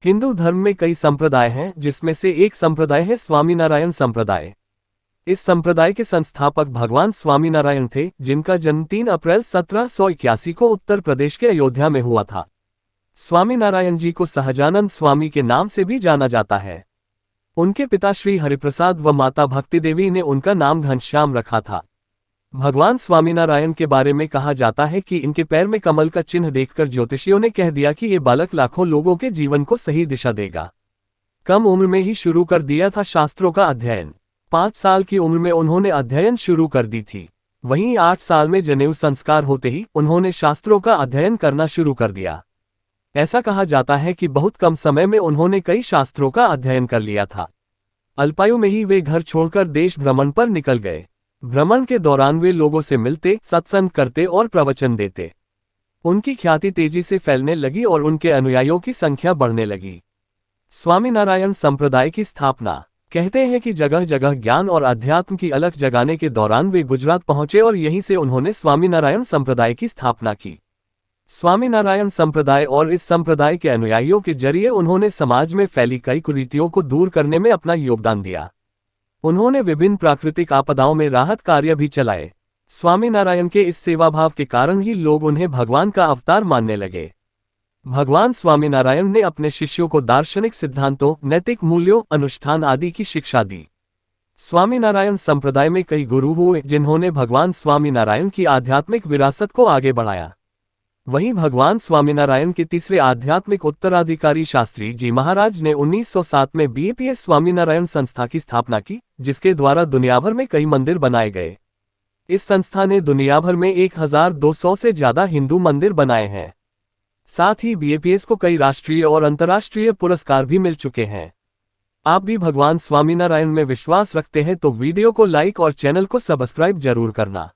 हिंदू धर्म में कई संप्रदाय हैं, जिसमें से एक संप्रदाय है स्वामीनारायण संप्रदाय। इस संप्रदाय के संस्थापक भगवान स्वामीनारायण थे, जिनका जन्म 3 अप्रैल 1781 को उत्तर प्रदेश के अयोध्या में हुआ था। स्वामीनारायण जी को सहजानंद स्वामी के नाम से भी जाना जाता है। उनके पिता श्री हरिप्रसाद व माता भक्ति देवी ने उनका नाम घनश्याम रखा था। भगवान स्वामीनारायण के बारे में कहा जाता है कि इनके पैर में कमल का चिन्ह देखकर ज्योतिषियों ने कह दिया कि ये बालक लाखों लोगों के जीवन को सही दिशा देगा। कम उम्र में ही शुरू कर दिया था शास्त्रों का अध्ययन। 5 साल की उम्र में उन्होंने अध्ययन शुरू कर दी थी। वहीं 8 साल में जनेऊ संस्कार होते ही उन्होंने शास्त्रों का अध्ययन करना शुरू कर दिया। ऐसा कहा जाता है कि बहुत कम समय में उन्होंने कई शास्त्रों का अध्ययन कर लिया था। अल्पायु में ही वे घर छोड़कर देश भ्रमण पर निकल गए। भ्रमण के दौरान वे लोगों से मिलते, सत्संग करते और प्रवचन देते। उनकी ख्याति तेजी से फैलने लगी और उनके अनुयायियों की संख्या बढ़ने लगी। स्वामीनारायण संप्रदाय की स्थापना। कहते हैं कि जगह जगह ज्ञान और अध्यात्म की अलख जगाने के दौरान वे गुजरात पहुंचे और यहीं से उन्होंने स्वामीनारायण संप्रदाय की स्थापना की। स्वामीनारायण संप्रदाय और इस संप्रदाय के अनुयायियों के जरिए उन्होंने समाज में फैली कई कुरीतियों को दूर करने में अपना योगदान दिया। उन्होंने विभिन्न प्राकृतिक आपदाओं में राहत कार्य भी चलाए। स्वामीनारायण के इस सेवाभाव के कारण ही लोग उन्हें भगवान का अवतार मानने लगे। भगवान स्वामीनारायण ने अपने शिष्यों को दार्शनिक सिद्धांतों, नैतिक मूल्यों, अनुष्ठान आदि की शिक्षा दी। स्वामीनारायण संप्रदाय में कई गुरु हुए, जिन्होंने भगवान स्वामीनारायण की आध्यात्मिक विरासत को आगे बढ़ाया। वहीं भगवान स्वामीनारायण के तीसरे आध्यात्मिक उत्तराधिकारी शास्त्री जी महाराज ने 1907 में बीएपीएस स्वामीनारायण संस्था की स्थापना की, जिसके द्वारा दुनिया भर में कई मंदिर बनाए गए। इस संस्था ने दुनिया भर में 1200 से ज्यादा हिंदू मंदिर बनाए हैं। साथ ही बीएपीएस को कई राष्ट्रीय और अंतर्राष्ट्रीय पुरस्कार भी मिल चुके हैं। आप भी भगवान स्वामीनारायण में विश्वास रखते हैं तो वीडियो को लाइक और चैनल को सब्सक्राइब जरूर करना।